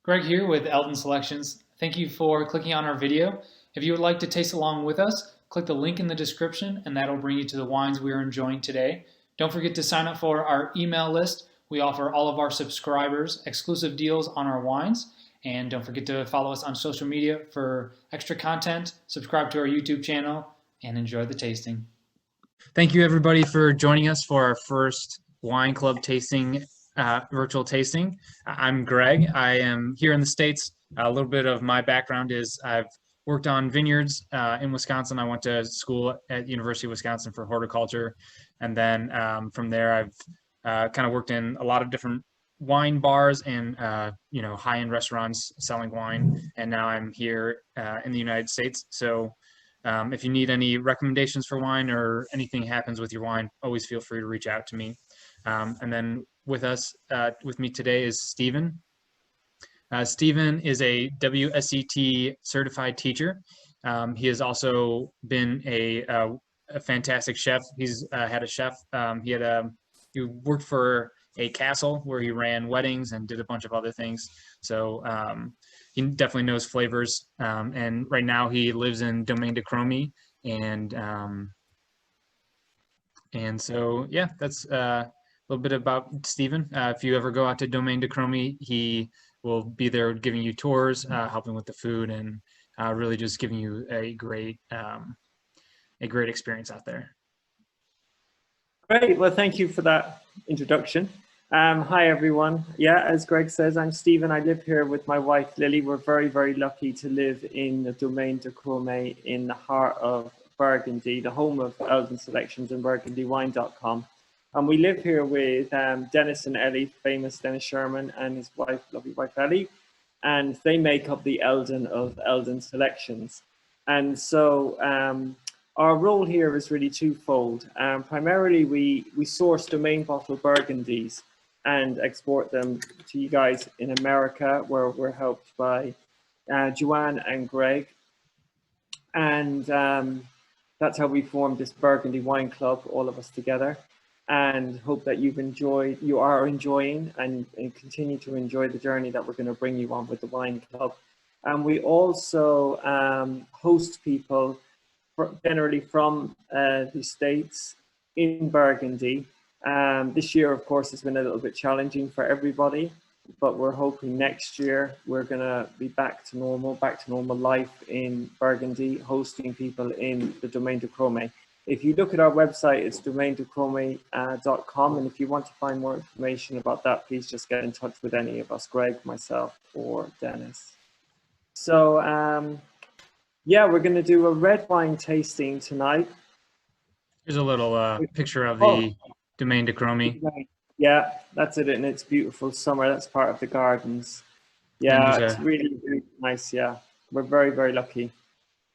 Greg here with Elden Selections. Thank you for clicking on our video. If you would like to taste along with us, click the link in the description and that'll bring you to the wines we are enjoying today. Don't forget to sign up for our email list. We offer all of our subscribers exclusive deals on our wines. And don't forget to follow us on social media for extra content, subscribe to our YouTube channel, and enjoy the tasting. Thank you everybody for joining us for our first wine club tasting, virtual tasting. I'm Greg. I am here in the States. A little bit of my background is I've worked on vineyards in Wisconsin. I went to school at University of Wisconsin for horticulture. And then from there, I've kind of worked in a lot of different wine bars and high-end restaurants selling wine. And now I'm here in the United States. So if you need any recommendations for wine or anything happens with your wine, always feel free to reach out to me. And then with me today is Stephen. Stephen is a WSET certified teacher. He has also been a fantastic chef. He's had a chef. He worked for a castle where he ran weddings and did a bunch of other things. So he definitely knows flavors. And right now he lives in Domaine de Cromie. And so, yeah, that's a little bit about Stephen. If you ever go out to Domaine de Cromie, he will be there giving you tours, helping with the food, and really just giving you a great experience out there. Great. Well, thank you for that introduction. Hi, everyone. Yeah, as Greg says, I'm Stephen. I live here with my wife, Lily. We're very, very lucky to live in the Domaine de Cromie in the heart of Burgundy, the home of Elden Selections and BurgundyWine.com. And we live here with Dennis and Ellie, famous Dennis Sherman, and his wife, lovely wife, Ellie. And they make up the Elden of Elden Selections. And so our role here is really twofold. Primarily, we source Domaine bottle Burgundies and export them to you guys in America, where we're helped by Joanne and Greg. And that's how we formed this Burgundy Wine Club, all of us together. And hope that you are enjoying and continue to enjoy the journey that we're going to bring you on with the Wine Club. And we also host people generally from the States in Burgundy. This year, of course, has been a little bit challenging for everybody, but we're hoping next year we're going to be back to normal life in Burgundy, hosting people in the Domaine de Cromie. If you look at our website, it's domainedecromie.com. And if you want to find more information about that, please just get in touch with any of us, Greg, myself, or Dennis. So, yeah, we're going to do a red wine tasting tonight. Here's a little picture of the Domaine de Cromie. Yeah, that's it in its beautiful summer. That's part of the gardens. Yeah, it's really, really nice. Yeah, we're very, very lucky.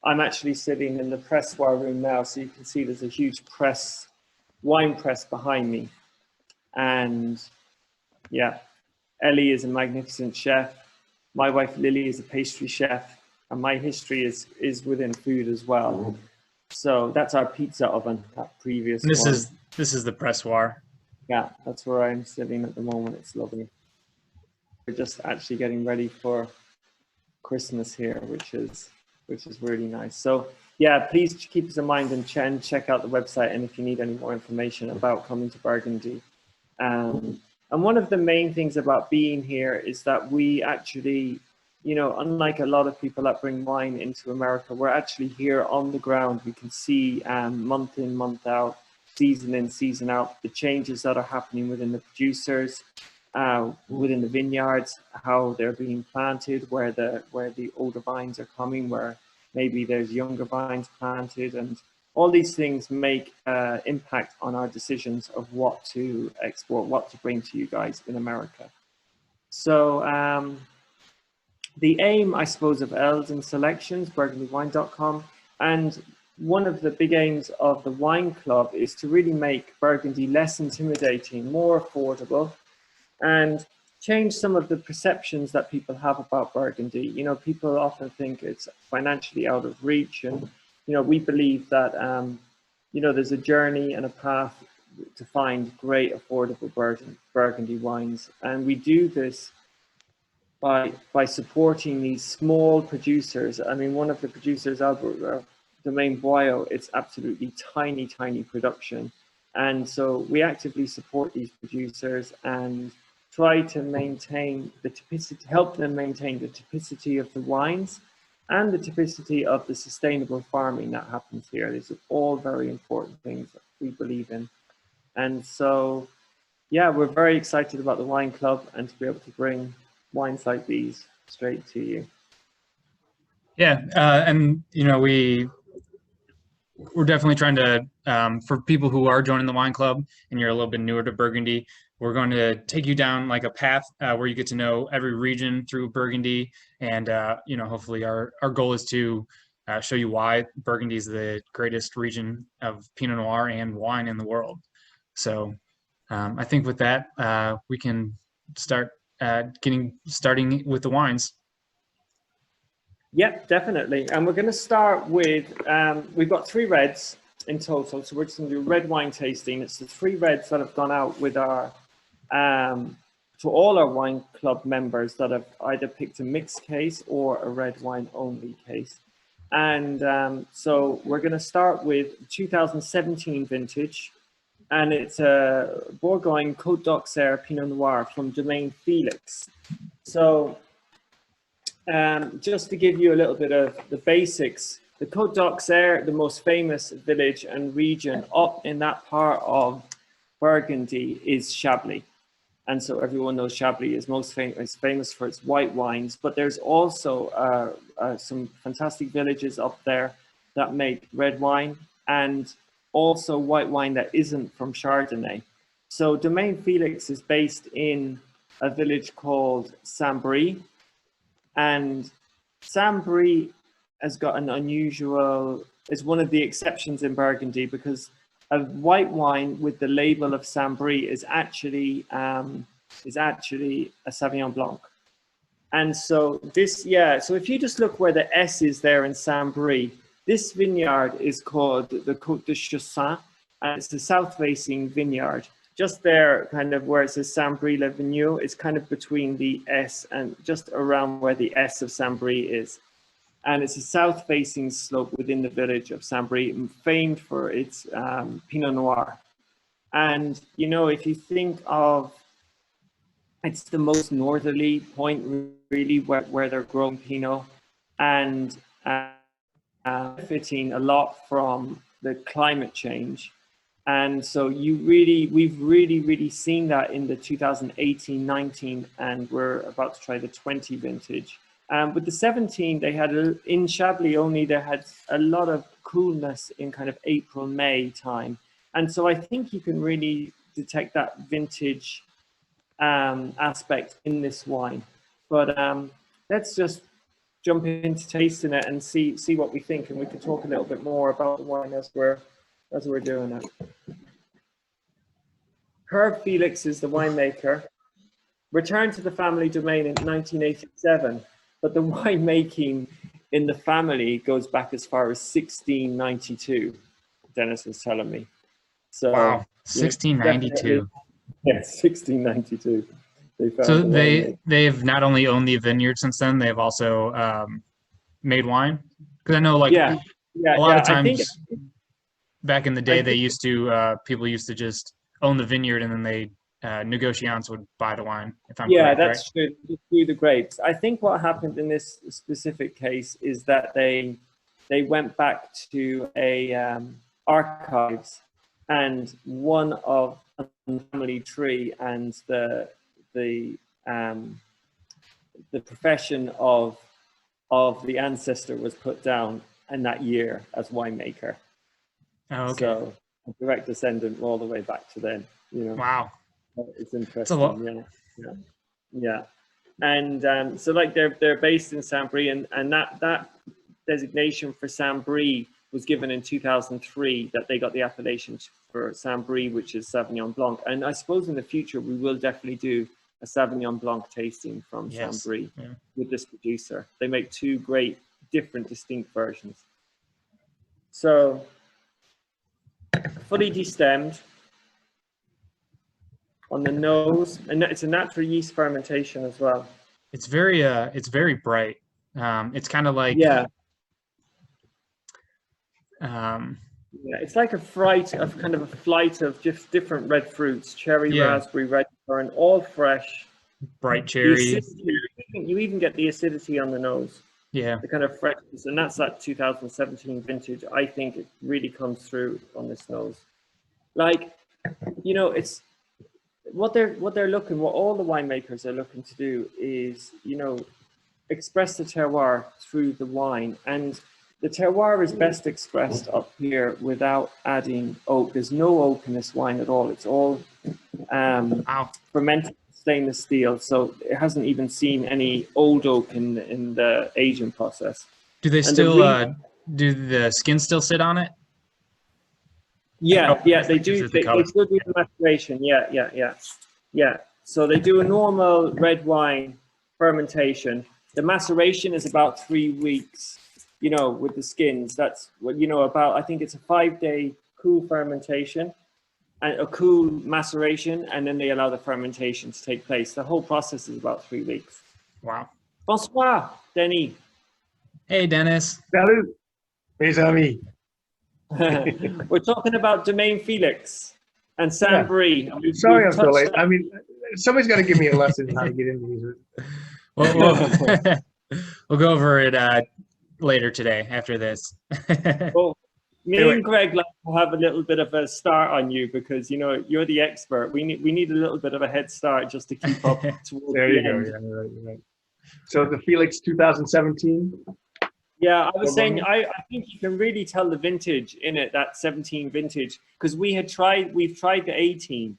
I'm actually sitting in the pressoir room now, so you can see there's a huge wine press behind me. And yeah, Ellie is a magnificent chef. My wife Lily is a pastry chef, and my history is within food as well. So that's our pizza oven, that previous one. This is the pressoir. Yeah, that's where I'm sitting at the moment. It's lovely. We're just actually getting ready for Christmas here, which is really nice. So yeah, please keep us in mind and check out the website, and if you need any more information about coming to Burgundy. And one of the main things about being here is that we actually, unlike a lot of people that bring wine into America, we're actually here on the ground. We can see month in, month out, season in, season out, the changes that are happening within the producers, within the vineyards, how they're being planted, where the older vines are coming, where maybe there's younger vines planted, and all these things make impact on our decisions of what to export, what to bring to you guys in America. So the aim, I suppose, of Elden Selections, BurgundyWine.com, and one of the big aims of the Wine Club is to really make Burgundy less intimidating, more affordable, and change some of the perceptions that people have about Burgundy. People often think it's financially out of reach, and we believe that there's a journey and a path to find great affordable Burgundy wines, and we do this by supporting these small producers. I mean, one of the producers, Domaine Boillot, it's absolutely tiny production. And so we actively support these producers and try to maintain the typicity, help them maintain the typicity of the wines and the typicity of the sustainable farming that happens here. These are all very important things that we believe in. And so, yeah, we're very excited about the wine club and to be able to bring wines like these straight to you. Yeah, and you know, we're definitely trying to, for people who are joining the wine club and you're a little bit newer to Burgundy, we're going to take you down like a path where you get to know every region through Burgundy. And, you know, hopefully our goal is to show you why Burgundy is the greatest region of Pinot Noir and wine in the world. So I think with that, we can start starting with the wines. Yep, definitely. And we're going to start with, we've got 3 reds in total. So we're just going to do red wine tasting. It's the 3 reds that have gone out with our, to all our wine club members that have either picked a mixed case or a red wine only case. And so we're going to start with 2017 vintage. And it's a Bourgogne Côtes d'Auxerre Pinot Noir from Domaine Felix. So just to give you a little bit of the basics, the Côtes d'Auxerre, the most famous village and region up in that part of Burgundy is Chablis. And so everyone knows Chablis is famous for its white wines, but there's also some fantastic villages up there that make red wine and also white wine that isn't from Chardonnay. So Domaine Felix is based in a village called Saint-Brie. And Saint-Brie has got an unusual, is one of the exceptions in Burgundy because a white wine with the label of Saint-Brie is actually a Sauvignon Blanc. And so this, yeah, so if you just look where the S is there in Saint-Brie, this vineyard is called the Côtes de Chaussin, and it's the south-facing vineyard. Just there, kind of where it says Saint-Brie-le-Vigneux, it's kind of between the S and just around where the S of Saint-Brie is. And it's a south-facing slope within the village of Saint-Brie, famed for its Pinot Noir. And, you know, if you think of, it's the most northerly point, really, where they're growing Pinot, and benefiting a lot from the climate change. And so we've really seen that in the 2018-19, and we're about to try the 20 vintage. With the 17, they had, in Chablis only, they had a lot of coolness in kind of April, May time. And so I think you can really detect that vintage aspect in this wine. But let's just jump into tasting it and see what we think, and we can talk a little bit more about the wine as we're doing it. Herb Felix is the winemaker. Returned to the family domain in 1987, but the winemaking in the family goes back as far as 1692. Dennis was telling me. So, wow, 1692. Yeah, 1692. So they've not only owned the vineyard since then, they've also made wine. Because I know, like, a lot of times back in the day, people used to just own the vineyard and then they negociants would buy the wine. If I'm correct, that's true. Through the grapes. I think what happened in this specific case is that they went back to a archives, and one of the family tree and the profession of the ancestor was put down in that year as winemaker. Oh, okay. So a direct descendant all the way back to then. You know. Wow. It's interesting. Yeah. And so like they're based in Saint-Brie, and that designation for Saint-Brie was given in 2003, that they got the appellation for Saint-Brie, which is Sauvignon Blanc. And I suppose in the future we will definitely do a Sauvignon Blanc tasting from Saint-Brie with this producer. They make 2 great, different, distinct versions. So fully destemmed on the nose, and it's a natural yeast fermentation as well. It's very bright. It's kind of like Yeah. um, Yeah, it's like a flight of just different red fruits, cherry, yeah, raspberry, red currant, all fresh. bright The cherry. acidity, you even get the acidity on the nose, Yeah, the kind of freshness, and that's that 2017 vintage. I think it really comes through on this nose. Like, it's what all the winemakers are looking to do is, express the terroir through the wine. And the terroir is best expressed up here without adding oak. There's no oak in this wine at all. It's all wow. fermented stainless steel. So it hasn't even seen any old oak in the aging process. Do they And still do the skin still sit on it? Yeah, they Just do. the They color. still do the maceration. Yeah. So they do a normal red wine fermentation. The maceration is about 3 weeks, with the skins. That's what, about, I think it's a 5-day cool fermentation and a cool maceration, and then they allow the fermentation to take place. The whole process is about 3 weeks. Wow. Bonsoir, Denis. Hey, Dennis. Salut, mes amis. We're talking about Domaine Felix and Saint-Brie. Yeah. Sorry I'm so late. I mean, somebody's got to give me a lesson on how to get into these. We'll go over it later today after this. Well, me and Greg like to have a little bit of a start on you because you're the expert. We need a little bit of a head start just to keep up towards There the you go. end. Yeah, you're right. So the Felix 2017. Yeah, I was saying I think you can really tell the vintage in it, that 17 vintage, because we've tried the 18,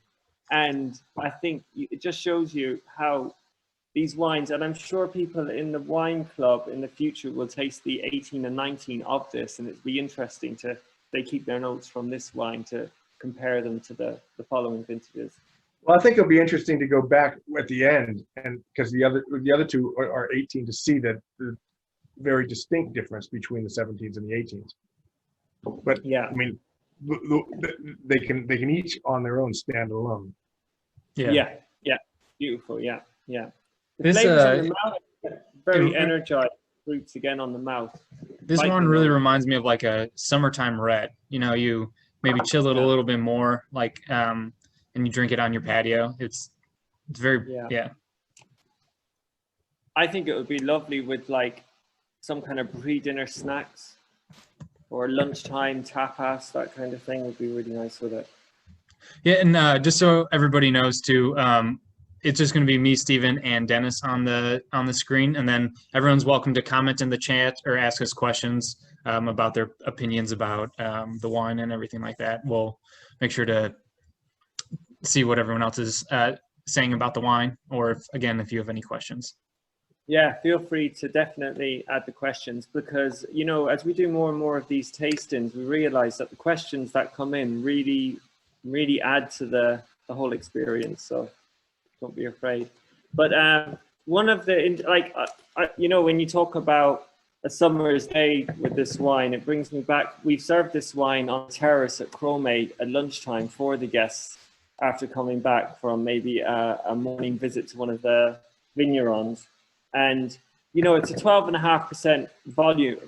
and I think it just shows you how these wines, and I'm sure people in the wine club in the future will taste the 18 and 19 of this, and it'd be interesting they keep their notes from this wine to compare them to the following vintages. Well, I think it'll be interesting to go back at the end, and because the other two are 18, to see the very distinct difference between the 17s and the 18s. But yeah, I mean, they can each on their own stand alone. Yeah, beautiful. Yeah. The This flavors in the mouth, very energized fruits again on the mouth. This one really reminds me of like a summertime red. You maybe chill it a little bit more, like and you drink it on your patio. It's very yeah. I think it would be lovely with like some kind of pre-dinner snacks or lunchtime tapas. That kind of thing would be really nice with it. Yeah, and just so everybody knows too, it's just going to be me, Steven, and Dennis on the screen, and then everyone's welcome to comment in the chat or ask us questions about their opinions about the wine and everything like that. We'll make sure to see what everyone else is saying about the wine, or if you have any questions. Yeah, feel free to definitely add the questions because, as we do more and more of these tastings, we realize that the questions that come in really, really add to the whole experience. So don't be afraid. But one of the, when you talk about a summer's day with this wine, it brings me back. We've served this wine on terrace at Cromate at lunchtime for the guests after coming back from maybe a morning visit to one of the vignerons. And, it's a 12.5% volume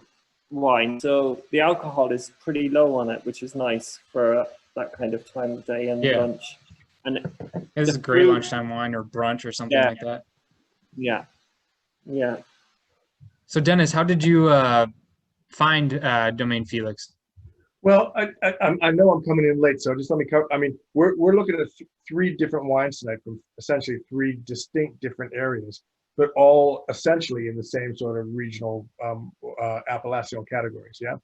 wine. So the alcohol is pretty low on it, which is nice for that kind of time of day and lunch. And this is a great lunchtime wine or brunch or something like that. Yeah. So Dennis, how did you find Domaine Felix? Well, I know I'm coming in late, so just let me cover. I mean, we're looking at 3 different wines tonight from essentially 3 distinct different areas, but all essentially in the same sort of regional Appalachian categories. Yeah.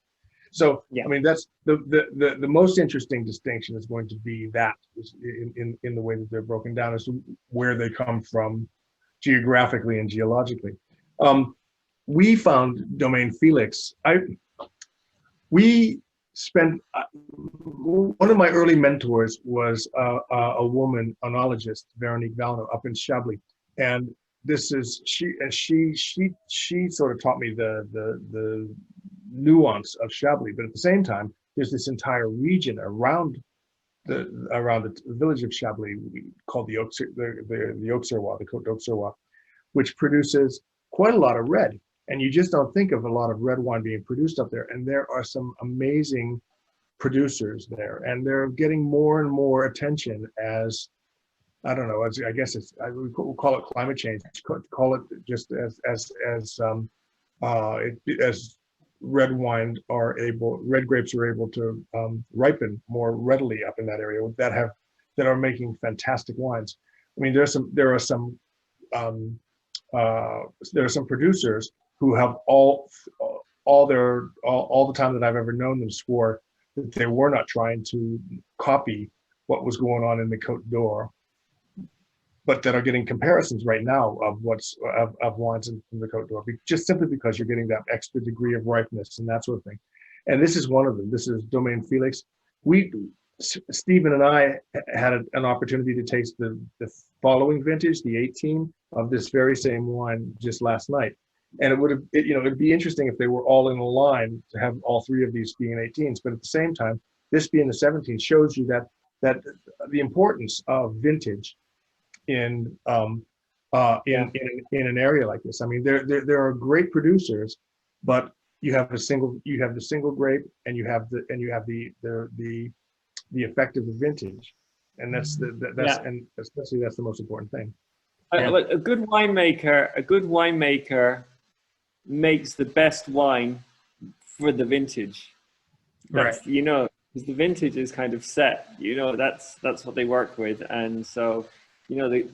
So I mean, that's the most interesting distinction is going to be that in the way that they're broken down as to where they come from geographically and geologically. We found Domaine Felix. We spent one of my early mentors was a woman, oenologist, Veronique Valno, up in Chablis, and this is she sort of taught me the nuance of Chablis, but at the same time, there's this entire region around the village of Chablis called the Auxerrois, the Côte d'Auxerrois, which produces quite a lot of red. And you just don't think of a lot of red wine being produced up there. And there are some amazing producers there, and they're getting more and more attention as, I don't know, as I guess we'll call it climate change, call it just as red grapes are able to ripen more readily up in that area that are making fantastic wines. I mean, there are some producers who have all the time that I've ever known them swore that they were not trying to copy what was going on in the Côte d'Or, but that are getting comparisons right now of wines from the Côte d'Or, just simply because you're getting that extra degree of ripeness and that sort of thing. And this is one of them. This is Domaine Felix. Stephen and I had an opportunity to taste the following vintage, the 18, of this very same wine just last night. And it'd be interesting if they were all in a line to have all three of these being 18s. But at the same time, this being the 17 shows you that the importance of vintage in an area like this. I mean, there are great producers, but you have the single grape, and you have the effect of the vintage, and and especially that's the most important thing. A good winemaker makes the best wine for the vintage. That's, right. Because the vintage is kind of set. That's what they work with, and so the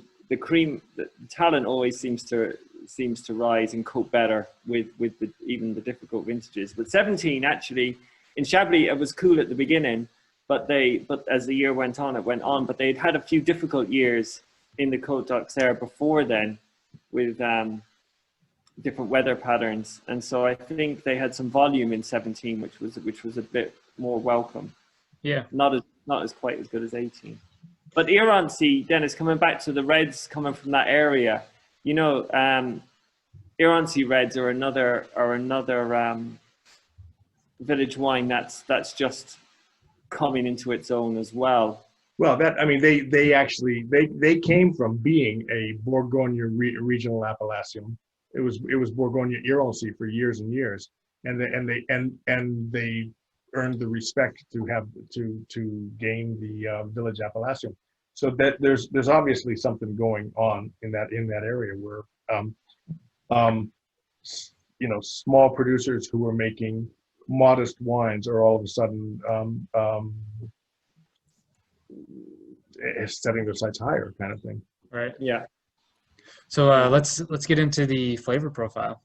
talent always seems to rise and cope better with even the difficult vintages. But 17 actually in Chablis, it was cool at the beginning, but as the year went on, it went on. But they'd had a few difficult years in the Côte d'Auxerre before then, with different weather patterns, and so I think they had some volume in 17, which was a bit more welcome. Yeah, not as quite as good as 18. But Irancy, Dennis, coming back to the reds coming from that area, Irancy reds are another village wine that's just coming into its own as well. Well, they came from being a Bourgogne regional appellation. It was Bourgogne Irancy for years and years, and they earned the respect to gain the village appellation. So that there's obviously something going on in that area where small producers who are making modest wines are all of a sudden setting their sights higher, kind of thing. Right. Yeah. So let's get into the flavor profile.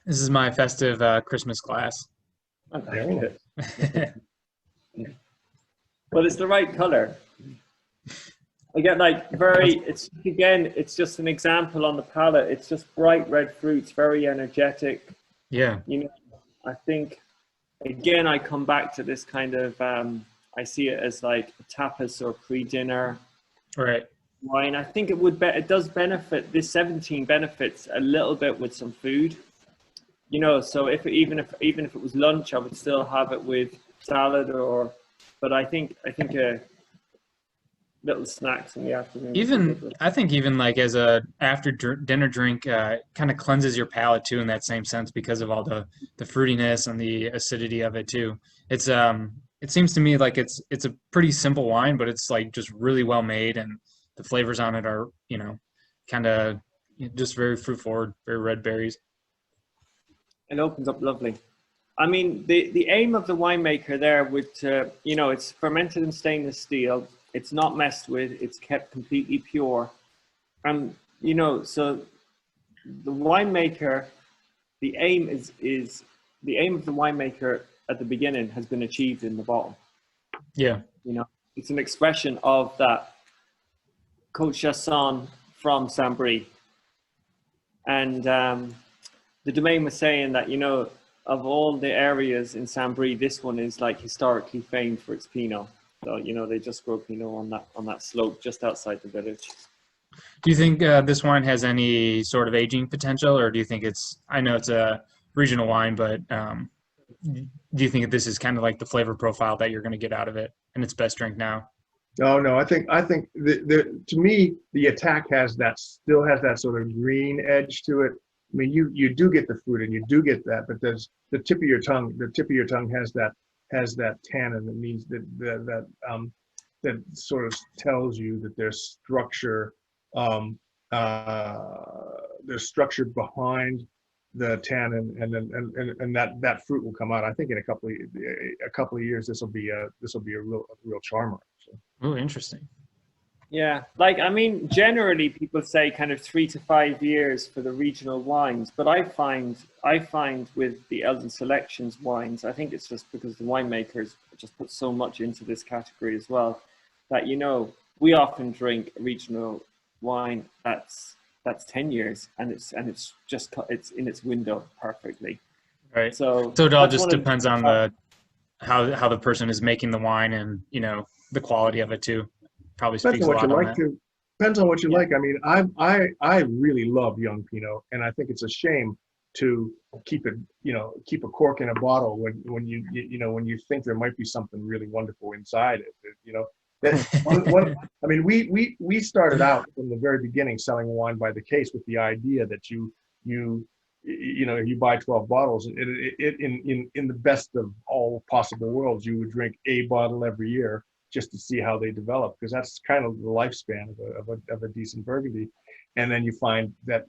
This is my festive Christmas glass. Oh, very good. Well, it's the right color. Again, it's just an example on the palette. It's just bright red fruits, very energetic. Yeah. I think, again, I come back to this kind of, I see it as like a tapas or pre-dinner wine. I think it does benefit, this 17 benefits a little bit with some food. So even if it was lunch, I would still have it with salad but I think little snacks in the afternoon. I think even like as a after dinner drink, kind of cleanses your palate too in that same sense because of all the fruitiness and the acidity of it too. It's it seems to me like it's a pretty simple wine, but it's like just really well made, and the flavors on it are kind of just very fruit forward, very red berries. It opens up lovely. I mean, the aim of the winemaker there would, it's fermented in stainless steel. It's not messed with. It's kept completely pure. And, so the winemaker, the aim of the winemaker at the beginning has been achieved in the bottle. Yeah. It's an expression of that Côte Chasson from Saint-Brie. And the Domaine was saying that, of all the areas in Saint-Brie, this one is like historically famed for its Pinot. So, they just grow Pinot on that slope just outside the village. Do you think this wine has any sort of aging potential, or do you think I know it's a regional wine, but do you think this is kind of like the flavor profile that you're going to get out of it and its best drink now? Oh no, I think to me the attack still has that sort of green edge to it. I mean, you do get the fruit and you do get that, but there's the tip of your tongue has that tannin that means that sort of tells you that um, there's structure behind the tannin, and then and that fruit will come out. I think in a couple of years this will be a real charmer. So. Oh, interesting. Yeah, like I mean, generally people say kind of 3 to 5 years for the regional wines, but I find with the Elden Selections wines, I think it's just because the winemakers just put so much into this category as well, that we often drink a regional wine that's 10 years and it's in its window perfectly. Right. So So it all just depends on how the person is making the wine and the quality of it too. Probably speaks a lot on that. Depends on what you like. I mean, I really love young Pinot, and I think it's a shame to keep a cork in a bottle when you think there might be something really wonderful inside it. I mean, we started out from the very beginning selling wine by the case with the idea that you buy 12 bottles. In the best of all possible worlds, you would drink a bottle every year just to see how they develop, because that's kind of the lifespan of a decent Burgundy. And then you find that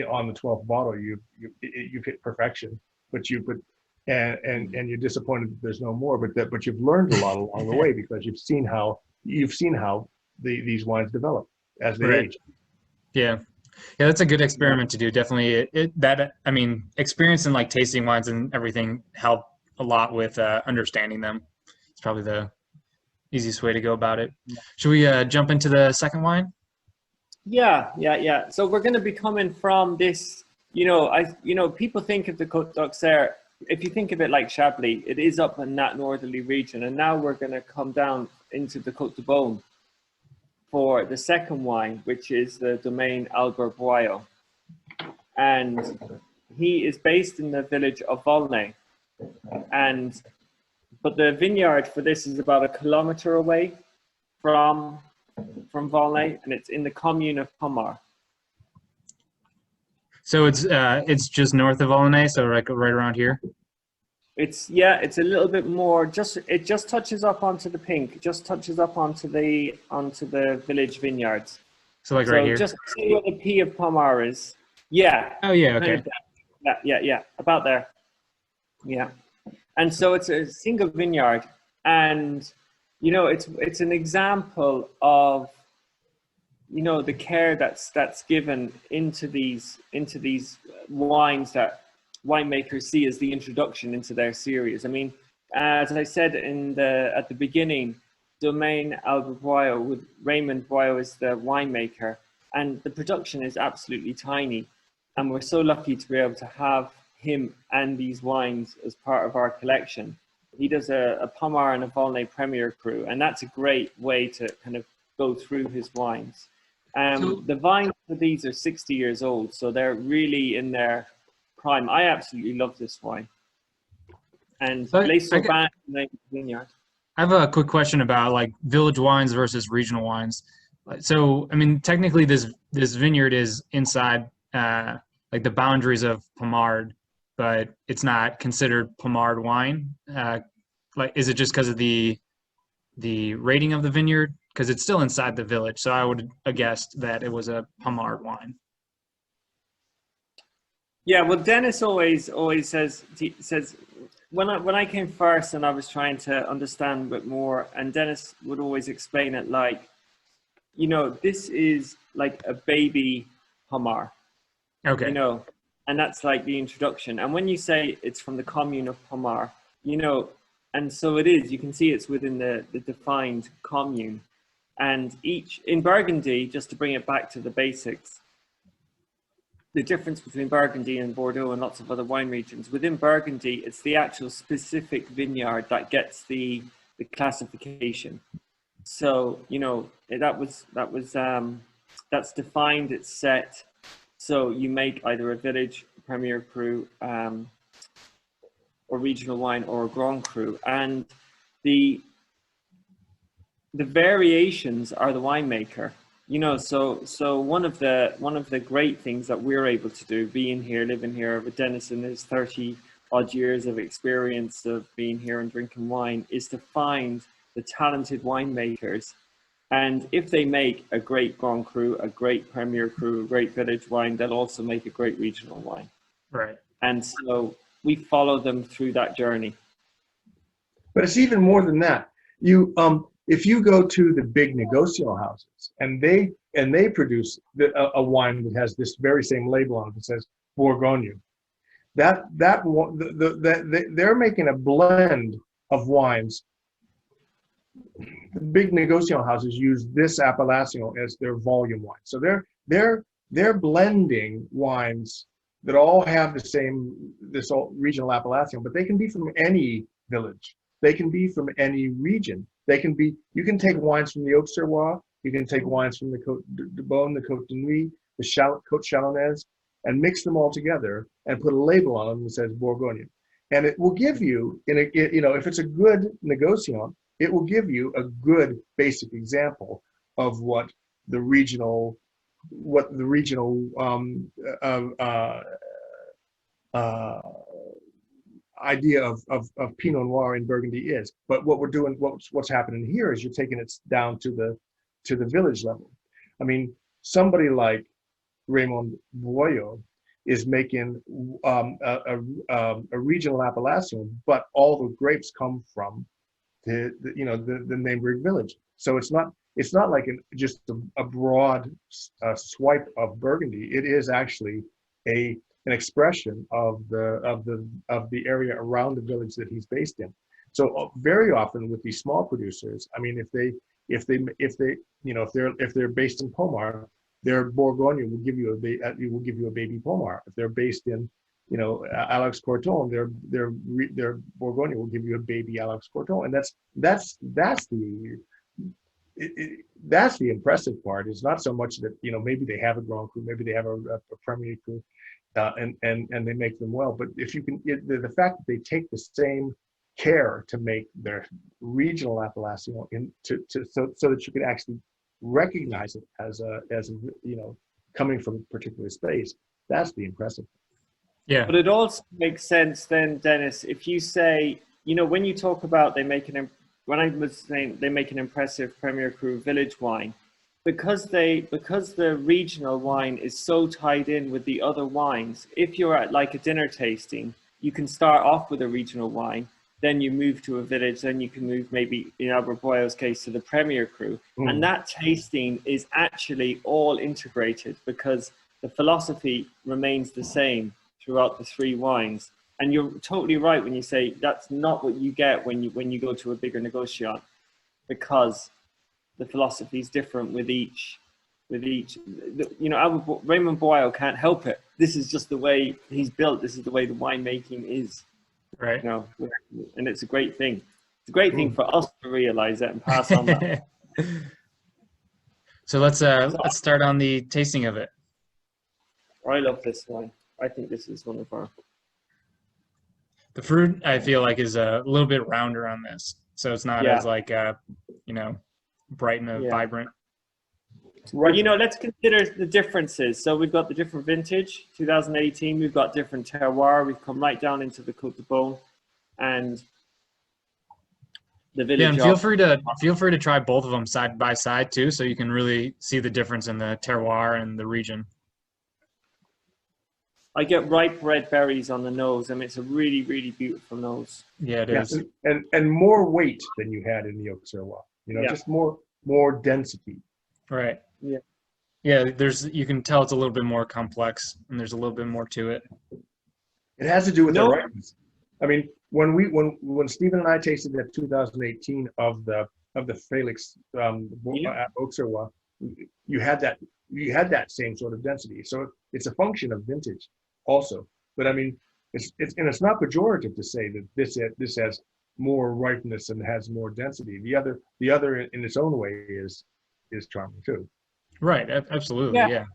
on the 12th bottle you've hit perfection, but you're disappointed that there's no more. But you've learned a lot along the way, because you've seen how these wines develop as they age. Yeah, that's a good experiment to do. Definitely, experience in like tasting wines and everything help a lot with understanding them. It's probably the easiest way to go about it. Should we jump into the second wine? Yeah. So we're going to be coming from this. People think of the Côtes d'Auxerre. If you think of it like Chablis, it is up in that northerly region, and now we're going to come down into the Côtes de Beaune for the second wine, which is the Domaine Albert Boillot, and he is based in the village of Volnay, but the vineyard for this is about 1 kilometer away from Volnay, and it's in the commune of Pommard. So it's just north of Volnay, so right around here. It's a little bit more. It just touches up onto the pink. It just touches up onto the village vineyards. So right here. Just see where the P of Pommard is. Yeah. Oh yeah. Okay. Yeah. About there. Yeah. And so it's a single vineyard, and it's an example of the care that's given into these wines that winemakers see as the introduction into their series. I mean, as I said at the beginning, Domaine Albert Boillot with Raymond Boillot is the winemaker, and the production is absolutely tiny, and we're so lucky to be able to have him and these wines as part of our collection. He does a Pommard and a Volnay Premier Cru, and that's a great way to kind of go through his wines. The vines for these are 60 years old, so they're really in their prime. I absolutely love this wine. And Les Sauvins Vineyard. I have a quick question about like village wines versus regional wines. So, I mean, technically this vineyard is inside like the boundaries of Pommard, but it's not considered Pommard wine. Is it just because of the rating of the vineyard? Because it's still inside the village, so I would have guessed that it was a Pommard wine. Yeah, well, Dennis always says when I came first and I was trying to understand a bit more, and Dennis would always explain it like, this is like a baby Pommard. Okay. And that's like the introduction. And when you say it's from the commune of Pommard, and so it is, you can see it's within the defined commune. And in Burgundy, just to bring it back to the basics, the difference between Burgundy and Bordeaux and lots of other wine regions, within Burgundy, it's the actual specific vineyard that gets the classification. So, that's defined, it's set. So you make either a village, Premier Cru, or regional wine, or a Grand Cru. And the variations are the winemaker. You know, so one of the great things that we're able to do, being here, living here, with Dennis and his 30 odd years of experience of being here and drinking wine, is to find the talented winemakers. And if they make a great Grand Cru, a great Premier Cru, a great village wine, they'll also make a great regional wine. Right. And so we follow them through that journey. But it's even more than that. If you go to the big negociant houses and they produce a wine that has this very same label on it that says Bourgogne, they're making a blend of wines. The big negociant houses use this appellation as their volume wine. So they're blending wines that all have this regional appellation, but they can be from any village. They can be from any region. You can take wines from the Auxerrois, you can take wines from the Côtes de Beaune, the Côte de Nuit, the Côte Chalonnaise, and mix them all together and put a label on them that says Bourgogne. And it will give you, if it's a good negociant, it will give you a good basic example of what the regional idea of Pinot Noir in Burgundy is. But what we're doing, what's happening here is you're taking it down to the village level. I mean, somebody like Raymond Boillot is making a regional appellation, but all the grapes come from the neighboring village. So it's not like just a broad swipe of Burgundy. It is actually an expression of the area around the village that he's based in. So very often with these small producers, I mean, if they're based in Pommard, their Bourgogne will give you a baby Pommard. If they're based in Alex Corton, their Bourgogne will give you a baby Alex Corton, and that's the impressive part. It's not so much that maybe they have a Grand Cru, maybe they have a Premier Cru, and they make them well. But if you can, the fact that they take the same care to make their regional appellation so that you can actually recognize it as coming from a particular space, that's the impressive thing. Yeah. But it also makes sense then, Dennis, if you say, when you talk about when I was saying they make an impressive Premier Cru village wine, because the regional wine is so tied in with the other wines, if you're at like a dinner tasting, you can start off with a regional wine, then you move to a village, then you can move maybe, in Albert Boyle's case, to the Premier Cru. And that tasting is actually all integrated because the philosophy remains the same throughout the three wines. And you're totally right when you say that's not what you get when you go to a bigger negociant, because the philosophy is different with each. Raymond Boyle can't help it. This is just the way he's built. This is the way the winemaking is. Right. And it's a great thing. It's a great thing for us to realize that and pass on that. So let's start on the tasting of it. I love this wine. I think this is one of our. The fruit, I feel like, is a little bit rounder on this, so it's not as like bright and vibrant. Right. Let's consider the differences. So we've got the different vintage, 2018. We've got different terroir. We've come right down into the Côtes de Beaune and the village. Yeah, and feel free to try both of them side by side too, so you can really see the difference in the terroir and the region. I get ripe red berries on the nose. I mean, it's a really, really beautiful nose. Yeah, it is. And more weight than you had in the Auxerrois. Just more density. Right. Yeah. Yeah, you can tell it's a little bit more complex, and there's a little bit more to it. It has to do with the ripeness. I mean, when Stephen and I tasted that 2018 of the Felix Auxerrois, you had that same sort of density. So it's a function of vintage also. But I mean, it's not pejorative to say that this has more ripeness and has more density. The other in its own way is charming too. Right. Absolutely. Yeah.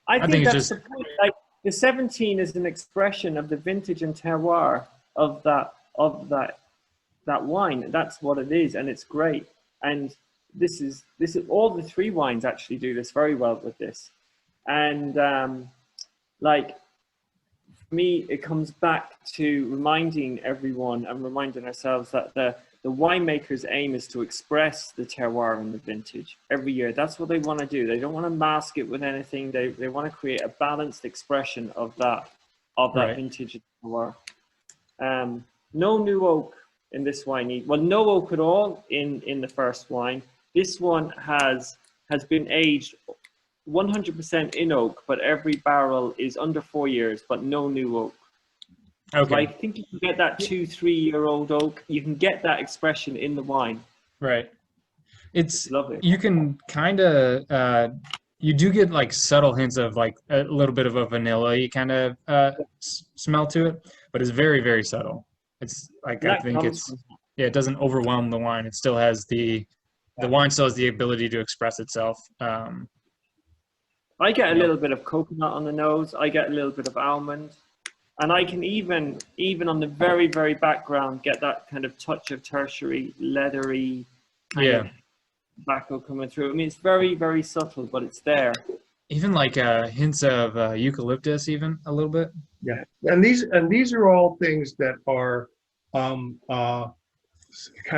I think that's the point. Like the 17 is an expression of the vintage and terroir of that wine. That's what it is, and it's great. And this is all the three wines actually do this very well with this. And like for me, it comes back to reminding everyone and reminding ourselves that the winemaker's aim is to express the terroir and the vintage every year. That's what they want to do. They don't want to mask it with anything. They want to create a balanced expression of that Right. vintage terroir. No new oak in this wine. Well, no oak at all in the first wine. This one has been aged 100% in oak, but every barrel is under 4 years, but no new oak. Okay. So I think you can get that 2-3 year old oak. You can get that expression in the wine. Right. It's lovely. You can kind of you do get like subtle hints of like a little bit of a vanilla kind of smell to it, but it's very, very subtle. It's like, I think it doesn't overwhelm the wine. It still has the wine still has the ability to express itself. I get a little bit of coconut on the nose. I get a little bit of almond. And I can even on the very, very background, get that kind of touch of tertiary, leathery kind of tobacco coming through. I mean, it's very, very subtle, but it's there. Even like hints of eucalyptus, even a little bit. Yeah, and these are all things that are kind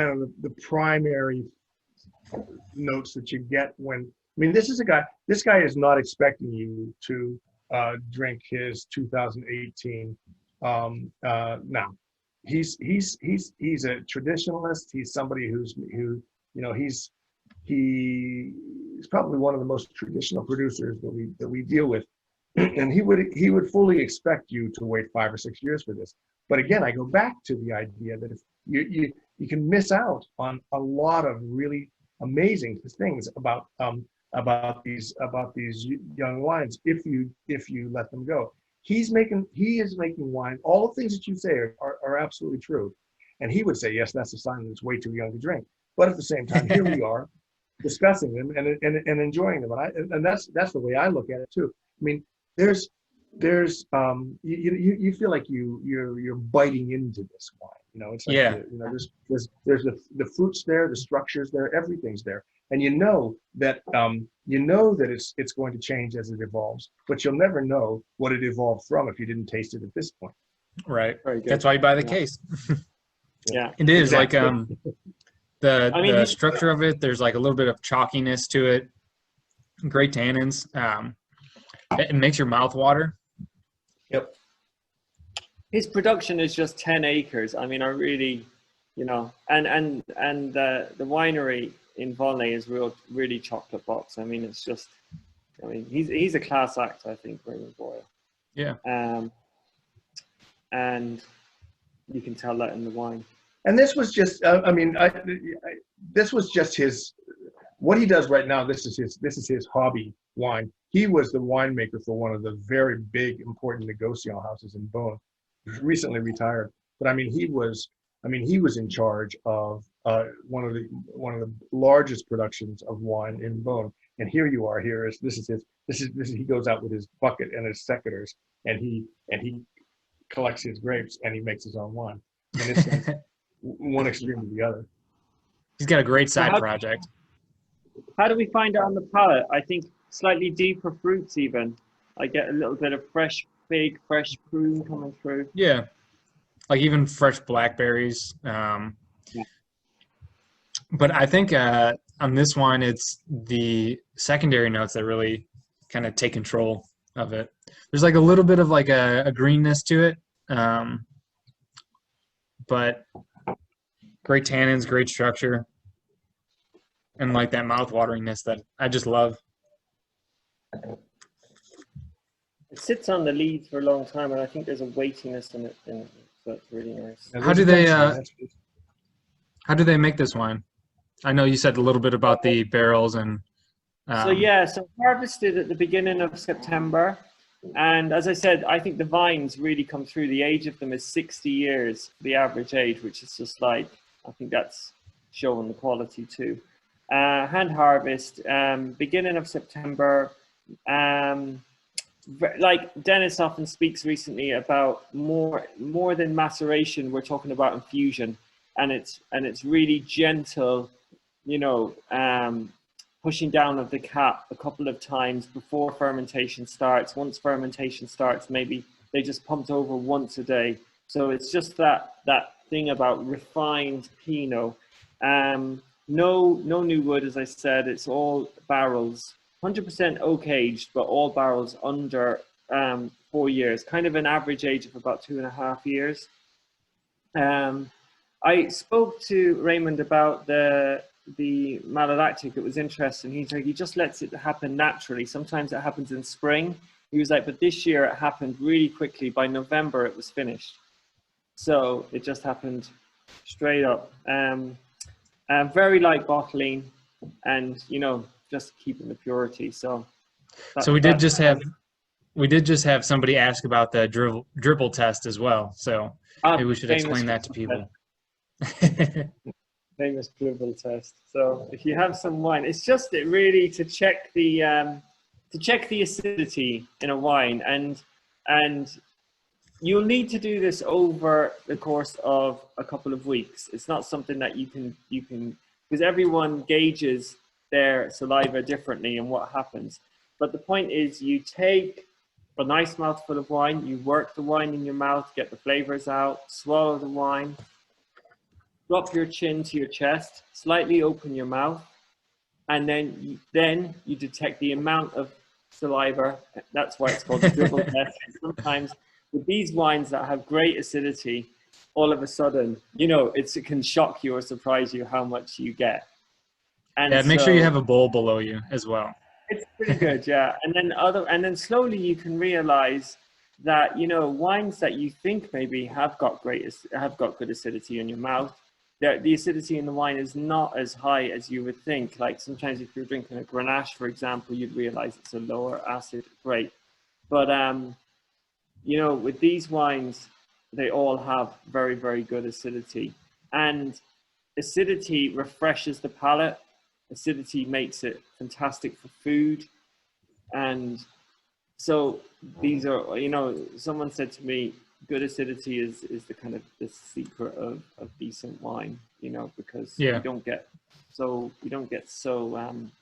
of the primary notes that you get when. I mean, this guy is not expecting you to drink his 2018. Now, he's a traditionalist. He's somebody he's probably one of the most traditional producers that we deal with, and he would fully expect you to wait 5 or 6 years for this. But again, I go back to the idea that if you can miss out on a lot of really amazing things about these young wines if you let them go. He is making wine. All the things that you say are absolutely true, and he would say, yes, that's a sign that it's way too young to drink. But at the same time, here we are discussing them and enjoying them, and that's the way I look at it too. I mean, there's you feel like you're biting into this wine. You know, it's like there's the fruits there, the structures there, everything's there. And you know that it's going to change as it evolves, but you'll never know what it evolved from if you didn't taste it at this point. Right. That's why you buy the case. Yeah. It is exactly. Like the structure of it. There's like a little bit of chalkiness to it. Great tannins. It makes your mouth water. Yep. His production is just 10 acres. I mean, I really, and the winery in Volnay is really chocolate box. I mean, it's just, he's a class act, I think, Raymond Boyle. Yeah. And you can tell that in the wine. And this was just, this was just his, what he does right now. This is his hobby wine. He was the winemaker for one of the very big, important negociant houses in Beaune. Recently retired, but I mean, he was in charge of one of the largest productions of wine in Beaune. And here you are. This is he goes out with his bucket and his secateurs, and he collects his grapes and he makes his own wine. And it's like one extreme to the other. He's got a great side project. How do we find it on the palate? I think slightly deeper fruits even. I get a little bit of fresh fig, fresh prune coming through. Yeah. Like even fresh blackberries. But I think on this wine, it's the secondary notes that really kind of take control of it. There's like a little bit of like a greenness to it. But great tannins, great structure. And like that mouth-wateringness that I just love. It sits on the leaves for a long time, and I think there's a weightiness in it, so it's really nice. How do they make this wine? I know you said a little bit about the barrels and. So harvested at the beginning of September, and as I said, I think the vines really come through. The age of them is 60 years, the average age, which is just like, I think that's showing the quality too. Hand harvest, beginning of September. Like Dennis often speaks recently about more than maceration, we're talking about infusion, and it's really gentle pushing down of the cap a couple of times before fermentation starts. Once fermentation starts, maybe they just pumped over once a day. So it's just that thing about refined Pinot. No new wood, as I said. It's all barrels, 100% oak aged, but all barrels under 4 years, kind of an average age of about 2.5 years. I spoke to Raymond about the malolactic. It was interesting. He's like, he just lets it happen naturally. Sometimes it happens in spring. He was like, but this year it happened really quickly. By November it was finished. So it just happened straight up. Very light bottling, and just keeping the purity. So we did just have somebody ask about the dribble test as well. So maybe we should explain that to people. Famous dribble test. So if you have some wine, it's just really to check the acidity in a wine, and you'll need to do this over the course of a couple of weeks. It's not something that you can because everyone gauges their saliva differently and what happens. But the point is, you take a nice mouthful of wine, you work the wine in your mouth, get the flavors out, swallow the wine, drop your chin to your chest, slightly open your mouth, and then you detect the amount of saliva. That's why it's called the dribble test. And sometimes with these wines that have great acidity, all of a sudden, it can shock you or surprise you how much you get. And make sure you have a bowl below you as well. It's pretty good, yeah. And then slowly you can realize that wines that you think maybe have got good acidity in your mouth, the acidity in the wine is not as high as you would think. Like sometimes if you're drinking a Grenache, for example, you'd realize it's a lower acid grape. But with these wines, they all have very, very good acidity. And acidity refreshes the palate. Acidity makes it fantastic for food. And so these are, someone said to me, good acidity is the kind of the secret of decent wine, because you don't get so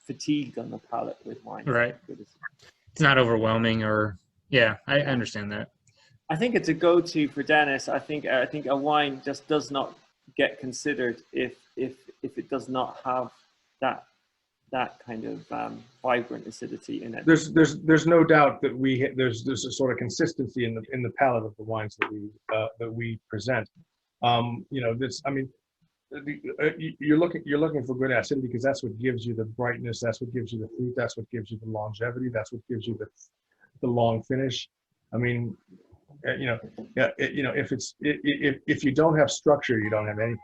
fatigued on the palate with wine. Right. It's not overwhelming I understand that. I think it's a go-to for Dennis. I think a wine just does not get considered if it does not have that kind of vibrant acidity in it. There's no doubt that there's a sort of consistency in the palate of the wines that we present. You're looking for good acidity because that's what gives you the brightness, that's what gives you the fruit, that's what gives you the longevity, that's what gives you the long finish. If you don't have structure, you don't have any.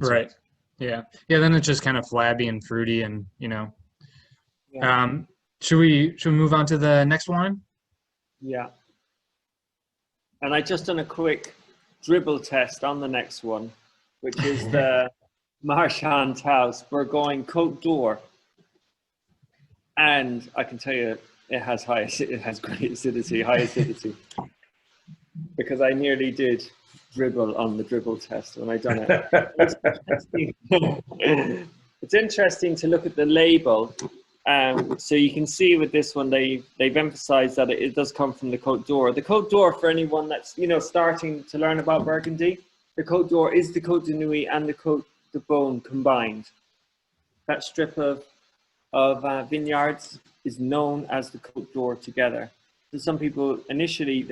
Right. Yeah. Then it's just kind of flabby and fruity, and Should we move on to the next wine? Yeah. And I just done a quick dribble test on the next one, which is the Marchand-Tawse Bourgogne Côtes d'Or. And I can tell you, it has great acidity, high acidity. Because I nearly did dribble on the dribble test when I done it. It's interesting to look at the label. So you can see with this one, they've emphasized that it does come from the Côtes d'Or. The Côtes d'Or, for anyone that's starting to learn about Burgundy, the Côtes d'Or is the Côte de Nuit and the Côte de Beaune combined. That strip of vineyards is known as the Côtes d'Or together. So some people initially,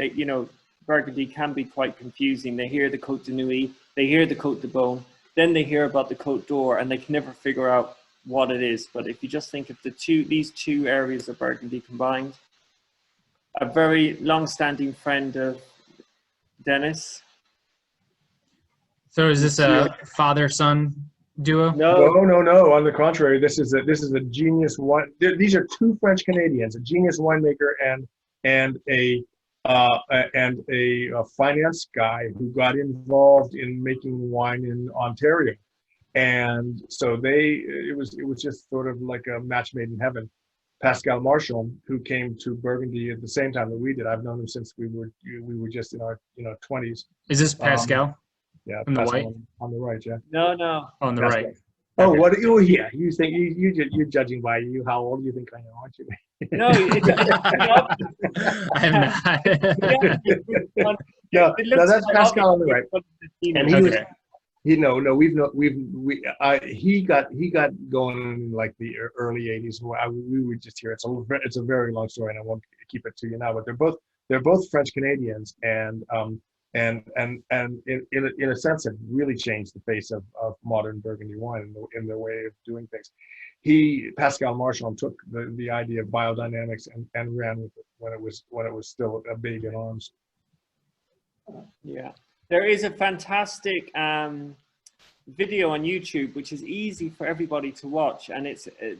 Burgundy can be quite confusing. They hear the Côte de Nuit, they hear the Côte de Beaune, then they hear about the Côtes d'Or, and they can never figure out what it is. But if you just think of these two areas of Burgundy combined, a very long-standing friend of Dennis. So is this a father-son duo? No. On the contrary, this is a genius wine. These are two French Canadians, a genius winemaker and a finance guy who got involved in making wine in Ontario. And so it was just sort of like a match made in heaven. Pascal Marshall, who came to Burgundy at the same time that we did. I've known him since we were just in our 20s. Is this Pascal? Yeah, on the Pascal white? on the right, yeah. No. On the Pascal. right. Oh, Okay. what? Oh, yeah. You think you're judging by how old you think I am, aren't you? No, I'm not. No, it no, looks that's quite Pascal on the obvious right. what the theme And is. he was, Okay. he got going in like the early '80s. We were just here. It's a very long story, and I won't keep it to you now. But they're both French Canadians, and in a sense have really changed the face of modern Burgundy wine in their way of doing things. Pascal Marshall took the idea of biodynamics and ran with it when it was still a big in arms. Yeah, there is a fantastic video on YouTube which is easy for everybody to watch, and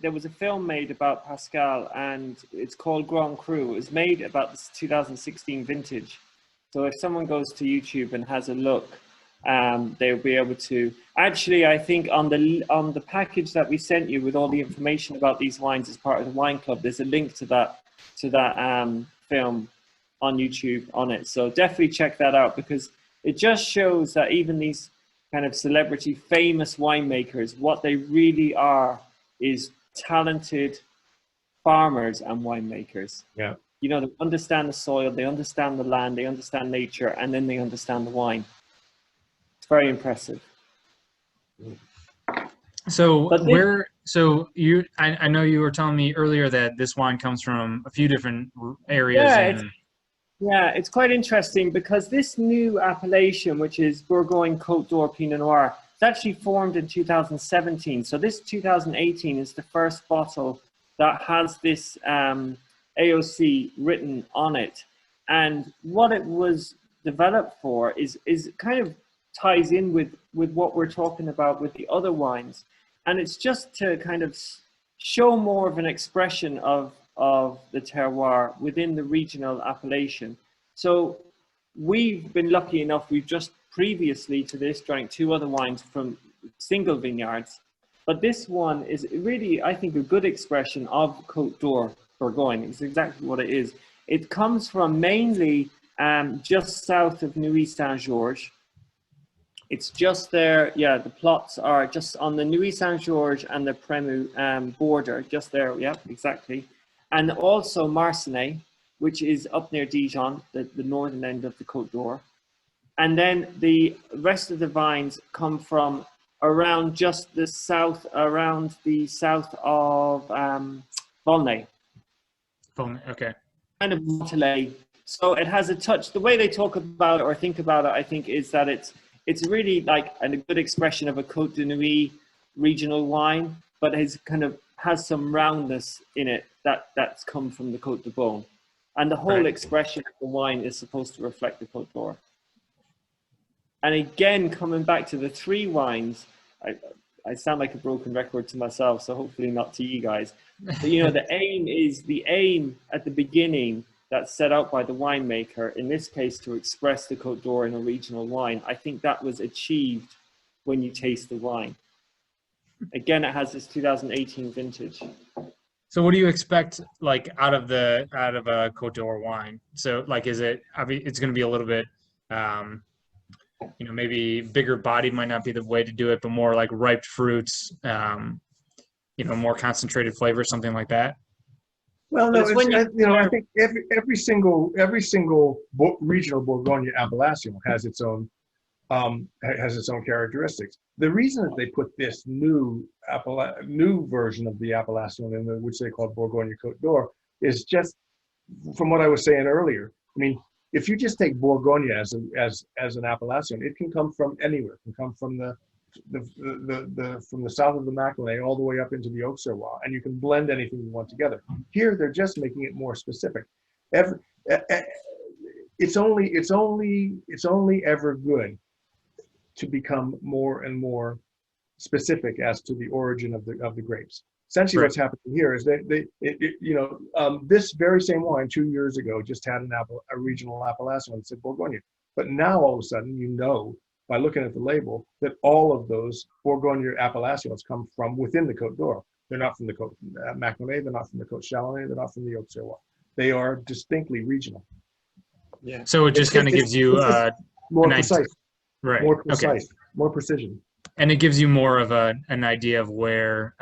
there was a film made about Pascal, and it's called Grand Cru. It was made about this 2016 vintage. So if someone goes to YouTube and has a look, they'll be able to. Actually, I think on the package that we sent you with all the information about these wines as part of the wine club, there's a link to that film on YouTube on it. So definitely check that out, because it just shows that even these kind of celebrity famous winemakers, what they really are is talented farmers and winemakers. Yeah. You know, they understand the soil, they understand the land, they understand nature, and then they understand the wine. It's very impressive. So I know you were telling me earlier that this wine comes from a few different areas. Yeah, it's quite interesting, because this new appellation, which is Bourgogne Côte d'Or Pinot Noir, it's actually formed in 2017. So this 2018 is the first bottle that has this AOC written on it. And what it was developed for is kind of ties in with what we're talking about with the other wines. And it's just to kind of show more of an expression of the terroir within the regional appellation. So we've been lucky enough, we've just previously to this drank 2 other wines from single vineyards. But this one is really, I think, a good expression of Côte d'Or Bourgogne. It's exactly what it is. It comes from mainly just south of Neuilly-Saint-Georges. It's just there, yeah, the plots are just on the Neuilly-Saint-Georges and the Prémaux border, just there, yeah, exactly. And also Marcenay, which is up near Dijon, the northern end of the Côte d'Or. And then the rest of the vines come from around just the south, around the south of Volnay. Okay. Kind of Montelay. So it has a touch, the way they talk about it or think about it, I think, is that it's really like a good expression of a Côte de Nuit regional wine, but has some roundness in it that's come from the Côte de Beaune. And the whole expression of the wine is supposed to reflect the Côte d'Or. And again, coming back to the 3 wines, I sound like a broken record to myself, so hopefully not to you guys. But you know, the aim at the beginning that's set out by the winemaker, in this case to express the Côte d'Or in a regional wine. I think that was achieved when you taste the wine. Again, it has this 2018 vintage. So what do you expect, like, out of a Côte d'Or wine? So, like, it's going to be a little bit, maybe bigger bodied might not be the way to do it, but more like ripe fruits, more concentrated flavor, something like that. Well, no, I think every single regional Bourgogne appellation has its own characteristics. The reason that they put this new version of the appellation in which they call Bourgogne Côte d'Or is just from what I was saying earlier. I mean, if you just take Bourgogne as an appellation, it can come from anywhere. It can come from from the south of the Mâconnais all the way up into the Auxerrois, and you can blend anything you want together. Here, they're just making it more specific. It's only ever good to become more and more specific as to the origin of the grapes. Essentially, what's happening here is this very same wine 2 years ago just had a regional appellation that said Bourgogne, but now all of a sudden by looking at the label that all of those Bourgogne appellations come from within the Côte d'Or. They're not from the Côte Mâconnais, they're not from the Côte Chalonnais, they're not from the Auxerrois. They are distinctly regional. Yeah. So it just kind of gives you more precise. Right. More precise. More precision. And it gives you more of an idea of where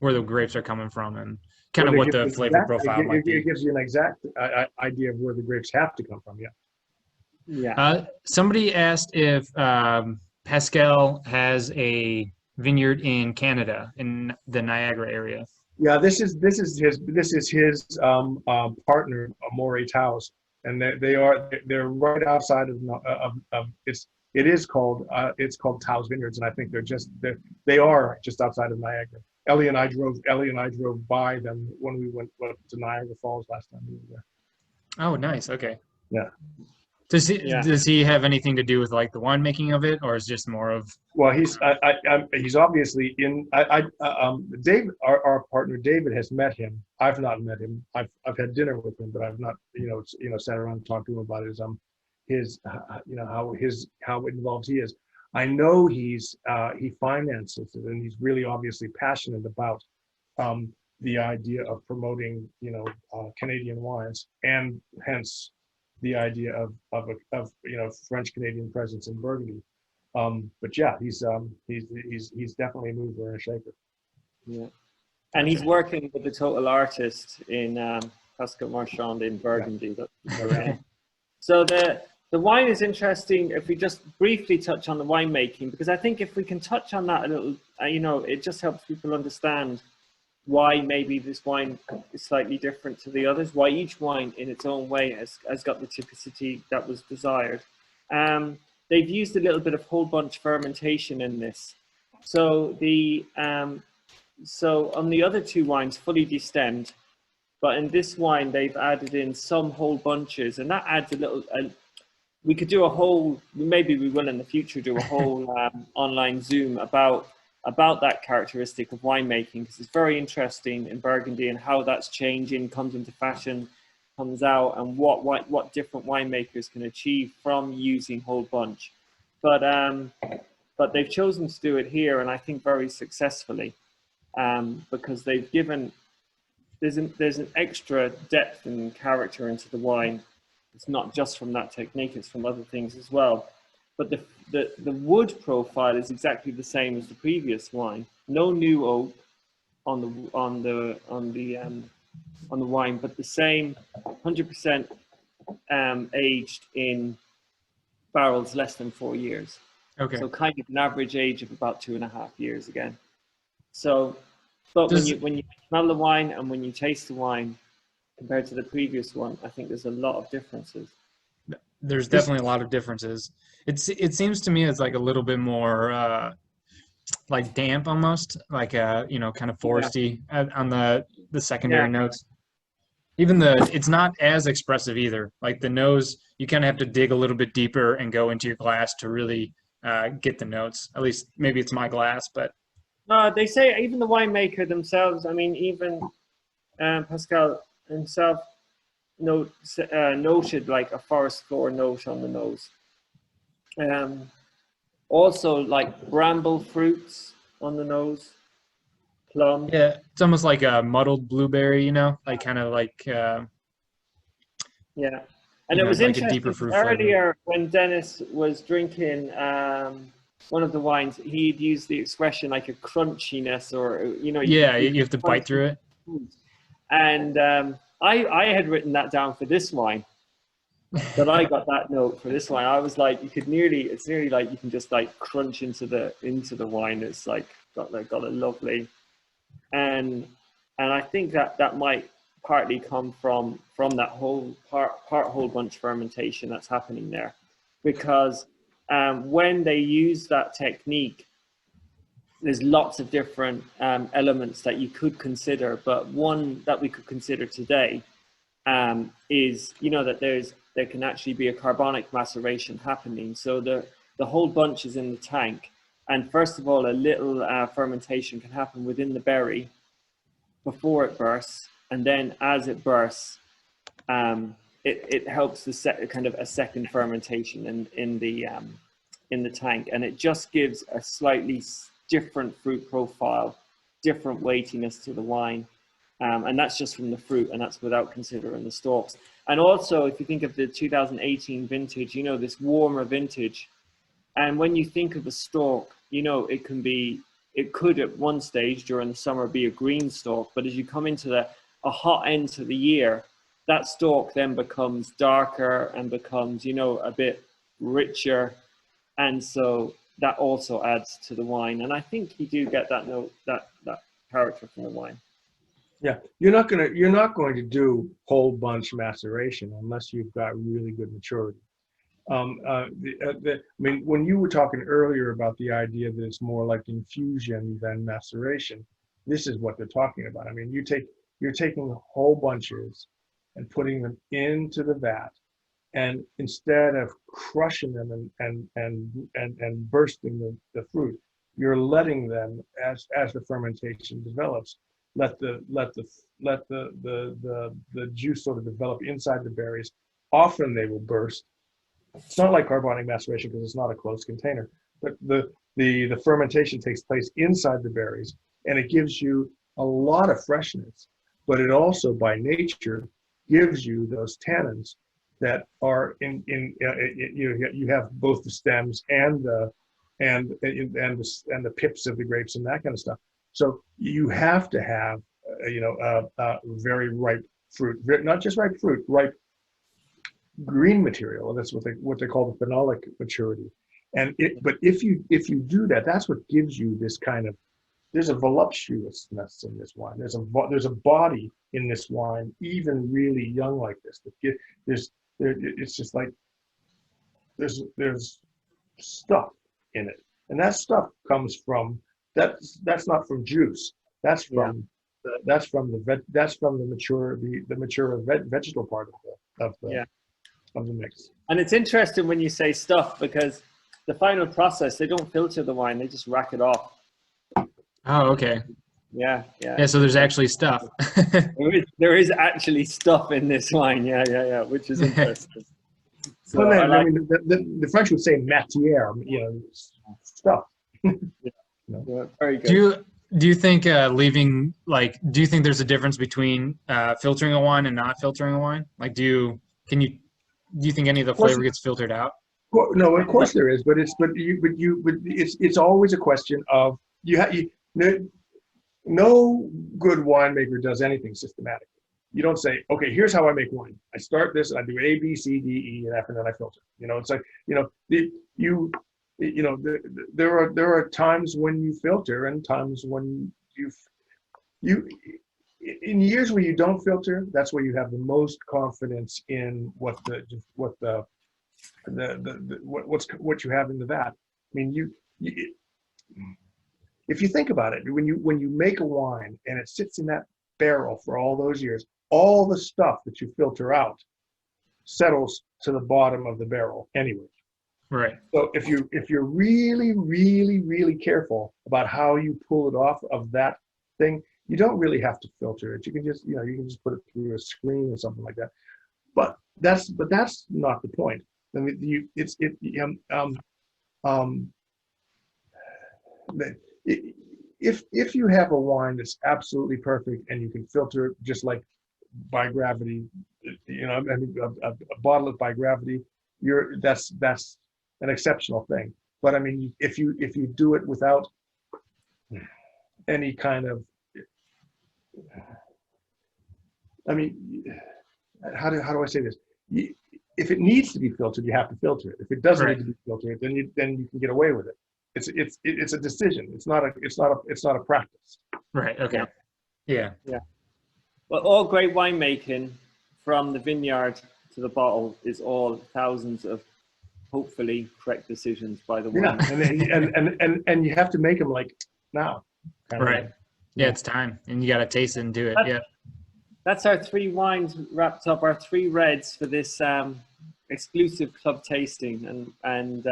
the grapes are coming from and kind of what the flavor profile might be. It gives you an exact idea of where the grapes have to come from. Yeah. Yeah. Somebody asked if Pascal has a vineyard in Canada, in the Niagara area. Yeah, this is his partner, Marchand-Tawse, and they're right outside of it's called Tawse Vineyards, and I think they are just outside of Niagara. Ellie and I drove by them when we went to Niagara Falls last time we were there. Oh, nice. Okay. Yeah. Does he have anything to do with like the winemaking of it, or is just more of? Well, he's obviously in. David, our partner David, has met him. I've not met him. I've had dinner with him, but I've not sat around and talked to him about how involved he is. I know he finances it, and he's really obviously passionate about the idea of promoting Canadian wines, and hence the idea of French Canadian presence in Burgundy. But yeah, he's definitely a mover and a shaker. Yeah, and he's working with the total artist in Pascal Marshall in Burgundy. Yeah. So the wine is interesting. If we just briefly touch on the winemaking, because I think if we can touch on that a little, it just helps people understand why maybe this wine is slightly different to the others, why each wine in its own way has got the typicity that was desired. They've used a little bit of whole bunch fermentation in this. So so on the other two wines, fully destemmed, but in this wine, they've added in some whole bunches, and that adds a little, we could do a whole, maybe we will in the future, do a whole online Zoom about that characteristic of winemaking, because it's very interesting in Burgundy and how that's changing, comes into fashion, comes out, and what different winemakers can achieve from using whole bunch. But they've chosen to do it here, and I think very successfully, because they've given, there's an extra depth and character into the wine. It's not just from that technique, it's from other things as well. But the wood profile is exactly the same as the previous wine. No new oak on the wine, but the same 100% aged in barrels less than 4 years. Okay. So kind of an average age of about 2.5 years again. So, but when you smell the wine and when you taste the wine compared to the previous one, I think there's a lot of differences. There's definitely a lot of differences. It seems to me it's like a little bit more like damp almost, like kind of foresty on the secondary notes. Even it's not as expressive either. Like the nose, you kind of have to dig a little bit deeper and go into your glass to really get the notes. At least maybe it's my glass, but they say even the winemaker themselves. I mean, even Pascal himself noted like a forest floor note on the nose. Also like bramble fruits on the nose, plum. Yeah, it's almost like a muddled blueberry, like kind of like. Yeah, and it was like interesting earlier when Dennis was drinking one of the wines, he'd used the expression like a crunchiness, or Yeah, you have to bite through it. And I had written that down for this wine. But I got that note for this wine. I was like, it's nearly like you can just like crunch into the wine. It's like got a lovely, and I think that might partly come from that whole whole bunch fermentation that's happening there, because when they use that technique, there's lots of different elements that you could consider, but one that we could consider today is that there can actually be a carbonic maceration happening. So the whole bunch is in the tank, and first of all, a little fermentation can happen within the berry before it bursts, and then as it bursts, it helps to set kind of a second fermentation in the tank, and it just gives a slightly different fruit profile, different weightiness to the wine. And that's just from the fruit, and that's without considering the stalks. And also, if you think of the 2018 vintage, this warmer vintage, and when you think of the stalk, you know, it could at one stage during the summer be a green stalk, but as you come into a hot end to the year, that stalk then becomes darker and becomes, you know, a bit richer. And so that also adds to the wine. And I think you do get that note, that character from the wine. Yeah, you're not going to do whole bunch maceration unless you've got really good maturity. I mean, when you were talking earlier about the idea that it's more like infusion than maceration, this is what they're talking about. I mean, you're taking whole bunches and putting them into the vat, and instead of crushing them and bursting the fruit, you're letting them as the fermentation develops. Let the juice sort of develop inside the berries. Often they will burst. It's not like carbonic maceration because it's not a closed container, but the fermentation takes place inside the berries, and it gives you a lot of freshness. But it also, by nature, gives you those tannins that are you have both the stems and the pips of the grapes and that kind of stuff. So you have to have, very ripe fruit, not just ripe fruit, ripe green material. That's what they call the phenolic maturity. But if you do that, that's what gives you this kind of, there's a voluptuousness in this wine. There's a body in this wine, even really young like this. It's just like there's stuff in it, and that stuff comes from. That's not from juice. That's from the mature vegetal part of the mix. And it's interesting when you say stuff, because the final process, they don't filter the wine; they just rack it off. Oh, okay. Yeah. So there's actually stuff. there is actually stuff in this wine. Yeah. Which is interesting. So well, then, I mean, the French would say matière, stuff. Yeah, very good. Do you think do you think there's a difference between filtering a wine and not filtering a wine? Like, do you think any of the flavor gets filtered out? No, of course there is, but it's always a question of no good winemaker does anything systematically. You don't say, okay, here's how I make wine. I start this and I do A, B, C, D, E, and F, and then I filter. It's like there are times when you filter and times when in years where you don't filter, that's where you have the most confidence in what you have in the vat. I mean, if you think about it, when you make a wine and it sits in that barrel for all those years, all the stuff that you filter out settles to the bottom of the barrel anyway. Right. So if you're really, really, really careful about how you pull it off of that thing, you don't really have to filter it. You can just put it through a screen or something like that. But that's not the point. I mean, if you have a wine that's absolutely perfect and you can filter it just like by gravity, a bottle it by gravity, that's an exceptional thing. But I mean, if you do it without any kind of, I mean, how do I say this? If it needs to be filtered, you have to filter it. If it doesn't need to be filtered, then you can get away with it. It's a decision. It's not a practice. Right. Okay. Yeah. Well, all great winemaking, from the vineyard to the bottle, is all thousands of hopefully correct decisions by the wine. Yeah, and you have to make them like now. Right. Yeah, it's time, and you got to taste it and do it. That's our 3 wines wrapped up. Our 3 reds for this exclusive club tasting, and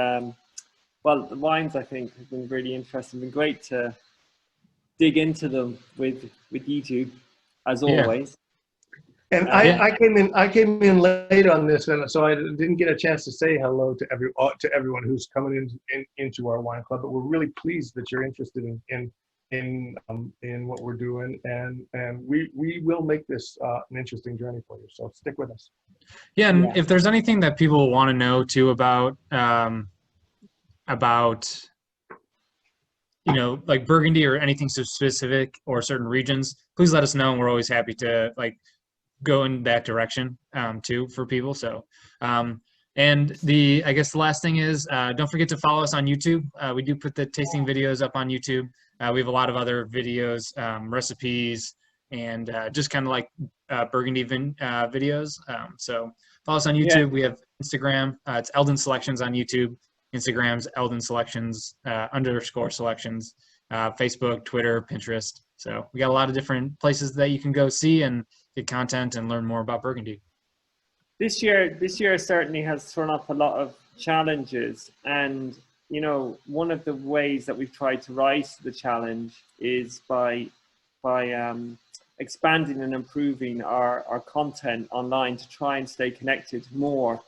well, the wines I think have been really interesting. Been great to dig into them with you two, as always. And I came in late on this, and so I didn't get a chance to say hello to everyone who's coming into our wine club. But we're really pleased that you're interested in what we're doing, and we will make this an interesting journey for you. So stick with us. Yeah, and if there's anything that people want to know too about you know, like Burgundy or anything so specific or certain regions, please let us know. And we're always happy to like go in that direction too for people. So, and I guess the last thing is, don't forget to follow us on YouTube. We do put the tasting videos up on YouTube. We have a lot of other videos, recipes, and just kind of like Burgundy videos. So follow us on YouTube. Yeah. We have Instagram. It's Elden Selections on YouTube. Instagram's Elden Selections _selections. Facebook, Twitter, Pinterest. So we got a lot of different places that you can go see and get content and learn more about Burgundy. This year certainly has thrown up a lot of challenges, and you know, one of the ways that we've tried to rise to the challenge is by expanding and improving our content online to try and stay connected more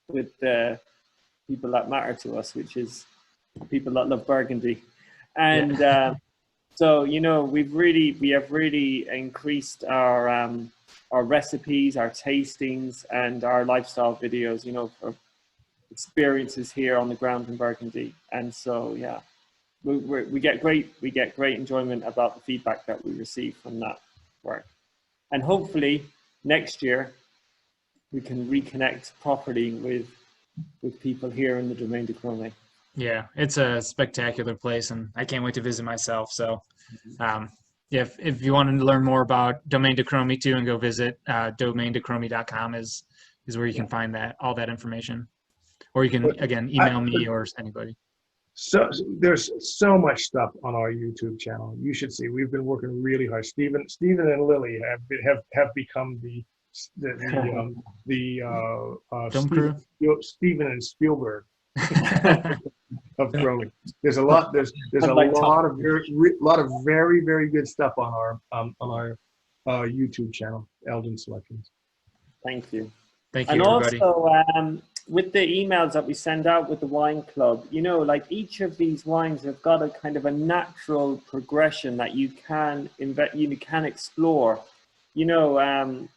with the people that matter to us, which is people that love Burgundy. And so, you know, we have really increased our recipes, our tastings, and our lifestyle videos, you know, for experiences here on the ground in Burgundy. And so, yeah, we get great enjoyment about the feedback that we receive from that work. And hopefully next year we can reconnect properly with people here in the Domaine de Cromé. Yeah, it's a spectacular place, and I can't wait to visit myself. So, if you want to learn more about Domaine de Cromé too, and go visit domainedecromé.com is where you can find all that information, or you can again email me or anybody. So there's so much stuff on our YouTube channel. You should see. We've been working really hard. Stephen and Lily have become Stephen and Spielberg of growing. There's a lot. There's a lot of very very good stuff on our YouTube channel, Elden Selections. Thank you. Thank you, and everybody. Also, with the emails that we send out with the wine club, you know, like each of these wines have got a kind of a natural progression that you can explore. You know,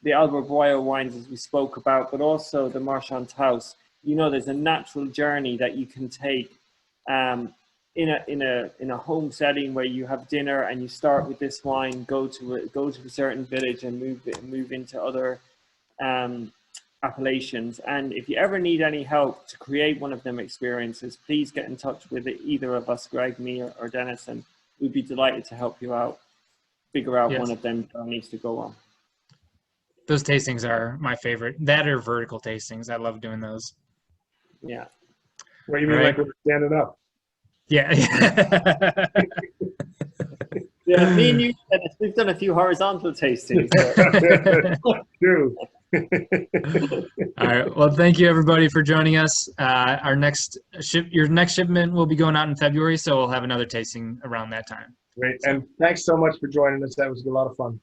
the Albert Boillot wines, as we spoke about, but also the Marchand-Tawse. You know, there's a natural journey that you can take in a home setting where you have dinner and you start with this wine, go to a certain village and move into other appellations. And if you ever need any help to create one of them experiences, please get in touch with either of us, Greg, me, or Dennis, and we'd be delighted to help you out, figure out one of them needs to go on. Those tastings are my favorite. That or vertical tastings. I love doing those. Yeah. What do you mean, like when we're standing up? Yeah. Yeah, me and you, we've done a few horizontal tastings. True. All right. Well, thank you everybody for joining us. Your next shipment will be going out in February, so we'll have another tasting around that time. Great. And thanks so much for joining us. That was a lot of fun.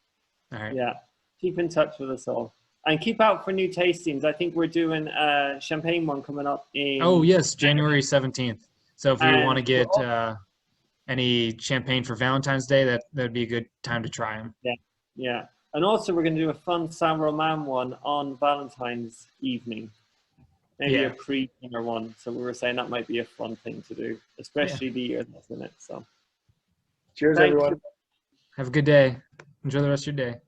All right. Yeah. Keep in touch with us all. And keep out for new tastings. I think we're doing a champagne one coming up in... Oh, yes, January 17th. So if you want to get any champagne for Valentine's Day, that'd be a good time to try them. Yeah, yeah. And also we're going to do a fun Saint-Romain one on Valentine's evening. Maybe a pre-dinner one. So we were saying that might be a fun thing to do, especially the year that's in it. So, cheers, everyone. Have a good day. Enjoy the rest of your day.